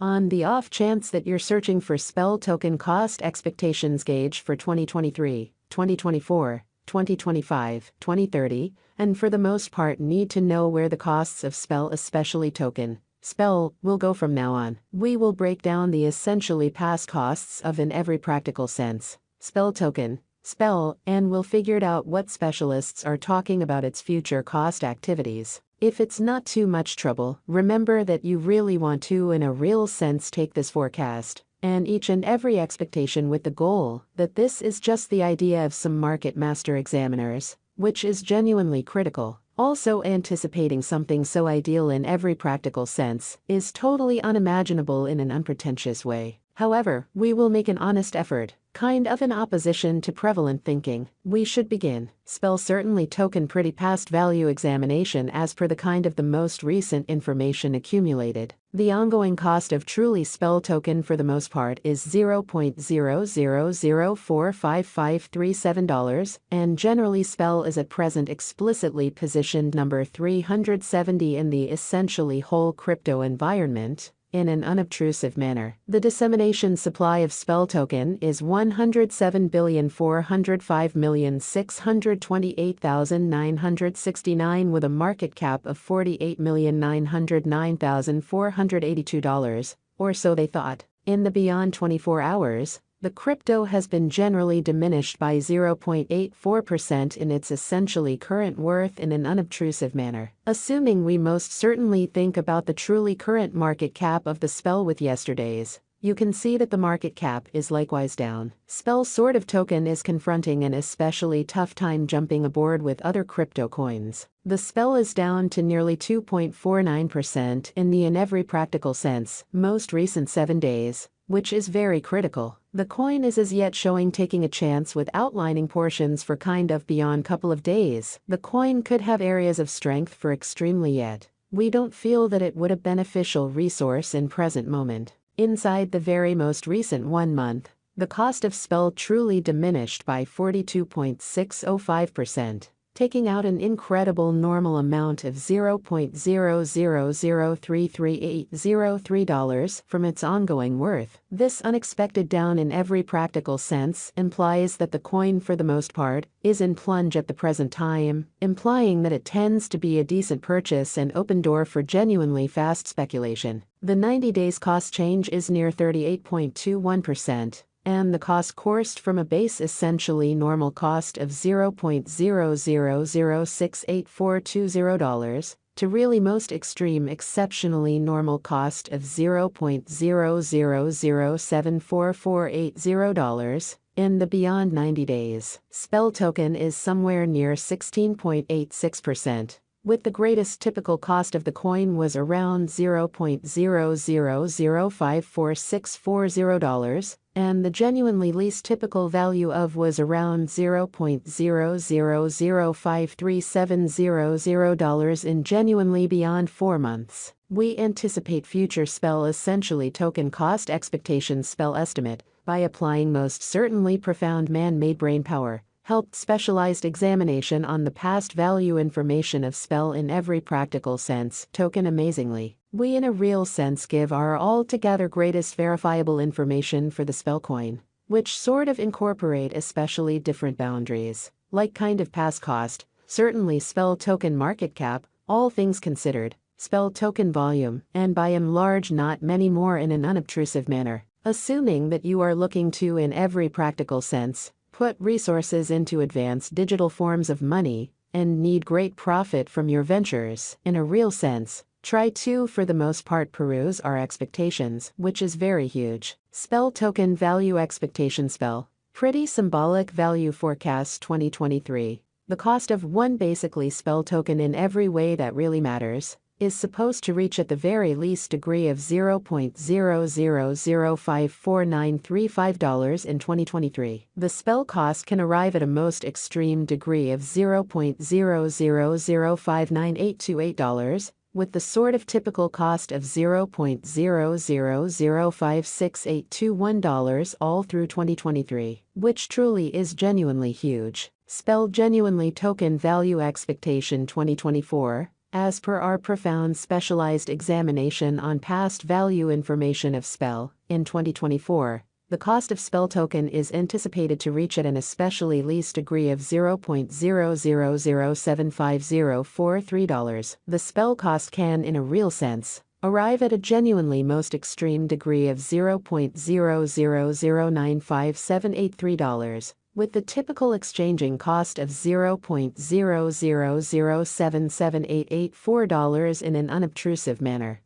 On the off chance that you're searching for SPEL token cost expectations gauge for 2023, 2024, 2025, 2030, and for the most part need to know where the costs of SPEL, especially token SPEL, will go from now on. We will break down the essentially past costs of in every practical sense SPEL token, SPEL, and we'll figure out what specialists are talking about its future cost activities. If it's not too much trouble, remember that you really want to in a real sense take this forecast and each and every expectation with the goal that this is just the idea of some market master examiners, which is genuinely critical. Also, anticipating something so ideal in every practical sense is totally unimaginable in an unpretentious way. However, we will make an honest effort, kind of in opposition to prevalent thinking. We should begin. SPEL certainly token pretty past value examination as per the kind of the most recent information accumulated. The ongoing cost of truly SPEL token for the most part is $0.00045537, and generally SPEL is at present explicitly positioned number 370 in the essentially whole crypto environment. In an unobtrusive manner, the dissemination supply of SPEL token is 107,405,628,969 with a market cap of $48,909,482, or so they thought. In the beyond 24 hours, the crypto has been generally diminished by 0.84% in its essentially current worth in an unobtrusive manner. Assuming we most certainly think about the truly current market cap of the SPEL with yesterday's, you can see that the market cap is likewise down. SPEL sort of token is confronting an especially tough time jumping aboard with other crypto coins. The SPEL is down to nearly 2.49% in every practical sense, most recent 7 days, which is very critical. The coin is as yet showing taking a chance with outlining portions for kind of beyond couple of days. The coin could have areas of strength for extremely yet. We don't feel that it would a beneficial resource in present moment. Inside the very most recent 1 month, the cost of SPEL truly diminished by 42.605%. Taking out an incredible normal amount of $0.00033803 from its ongoing worth. This unexpected down in every practical sense implies that the coin for the most part is in plunge at the present time, implying that it tends to be a decent purchase and open door for genuinely fast speculation. The 90 days cost change is near 38.21%. And the cost coursed from a base essentially normal cost of $0.00068420 to really most extreme exceptionally normal cost of $0.00074480 in the beyond 90 days. SPEL token is somewhere near 16.86%. With the greatest typical cost of the coin was around $0.00054640, and the genuinely least typical value of was around $0.00053700 in genuinely beyond 4 months. We anticipate future SPEL essentially token cost expectations SPEL estimate by applying most certainly profound man-made brain power. Helped specialized examination on the past value information of SPEL in every practical sense token amazingly. We in a real sense give our altogether greatest verifiable information for the SPEL coin, which sort of incorporate especially different boundaries, like kind of past cost, certainly SPEL token market cap, all things considered, SPEL token volume, and by and large not many more in an unobtrusive manner. Assuming that you are looking to in every practical sense, put resources into advanced digital forms of money, and need great profit from your ventures, in a real sense, try to for the most part peruse our expectations, which is very huge. SPEL token value expectation SPEL, pretty symbolic value forecast 2023. The cost of one basically SPEL token in every way that really matters is supposed to reach at the very least degree of $0.00054935 in 2023. The SPEL cost can arrive at a most extreme degree of $0.00059828, with the sort of typical cost of $0.00056821 all through 2023, which truly is genuinely huge. SPEL genuinely token value expectation 2024. As per our profound specialized examination on past value information of spell, in 2024, the cost of spell token is anticipated to reach at an especially least degree of $0.0007504 The spell cost can, in a real sense, arrive at a genuinely most extreme degree of $0.0009578 with the typical exchanging cost of $0.000777884 in an unobtrusive manner.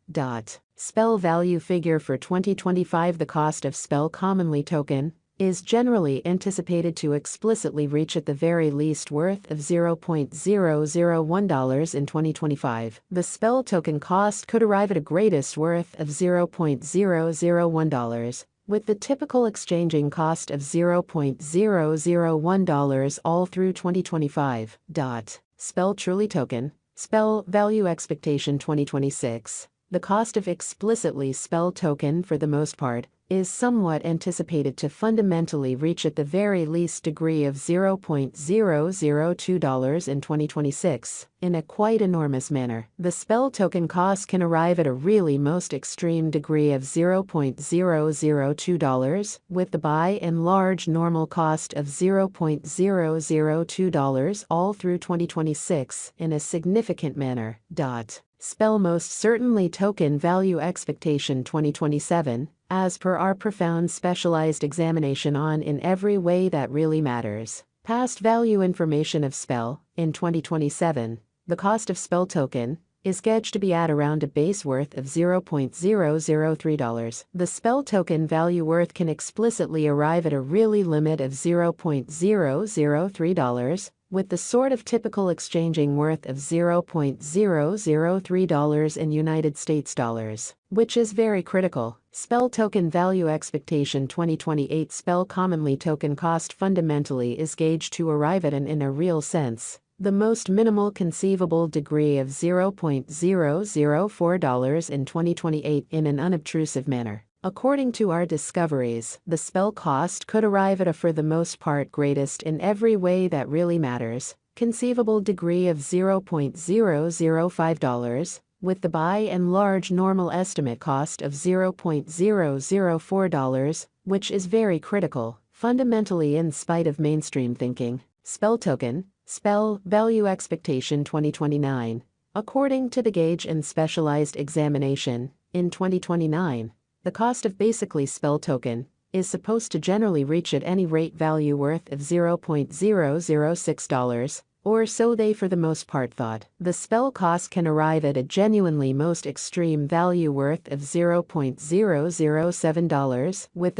Spell value figure for 2025. The cost of spell commonly token is generally anticipated to explicitly reach at the very least worth of $0.001 in 2025. The spell token cost could arrive at a greatest worth of $0.001, with the typical exchanging cost of $0.001 all through 2025. Spell truly token, spell value expectation 2026. The cost of explicitly spell token, for the most part, is somewhat anticipated to fundamentally reach at the very least degree of $0.002 in 2026, in a quite enormous manner. The spell token cost can arrive at a really most extreme degree of $0.002, with the by and large normal cost of $0.002 all through 2026 in a significant manner. Spell most certainly token value expectation 2027, as per our profound specialized examination on in every way that really matters. Past value information of spell, in 2027, the cost of spell token is gauged to be at around a base worth of $0.003. The spell token value worth can explicitly arrive at a really limit of $0.003, with the sort of typical exchanging worth of $0.003 in United States dollars, which is very critical. Spell token value expectation 2028. Spell commonly token cost fundamentally is gauged to arrive at an, in a real sense, the most minimal conceivable degree of $0.004 in 2028 in an unobtrusive manner. According to our discoveries, the spell cost could arrive at a, for the most part, greatest in every way that really matters, conceivable degree of $0.005, with the by and large normal estimate cost of $0.004, which is very critical, fundamentally in spite of mainstream thinking. Spell token, spell value expectation 2029. According to the gauge and specialized examination, in 2029, the cost of basically spell token is supposed to generally reach at any rate value worth of $0.006, or so they for the most part thought. The spell cost can arrive at a genuinely most extreme value worth of $0.007, with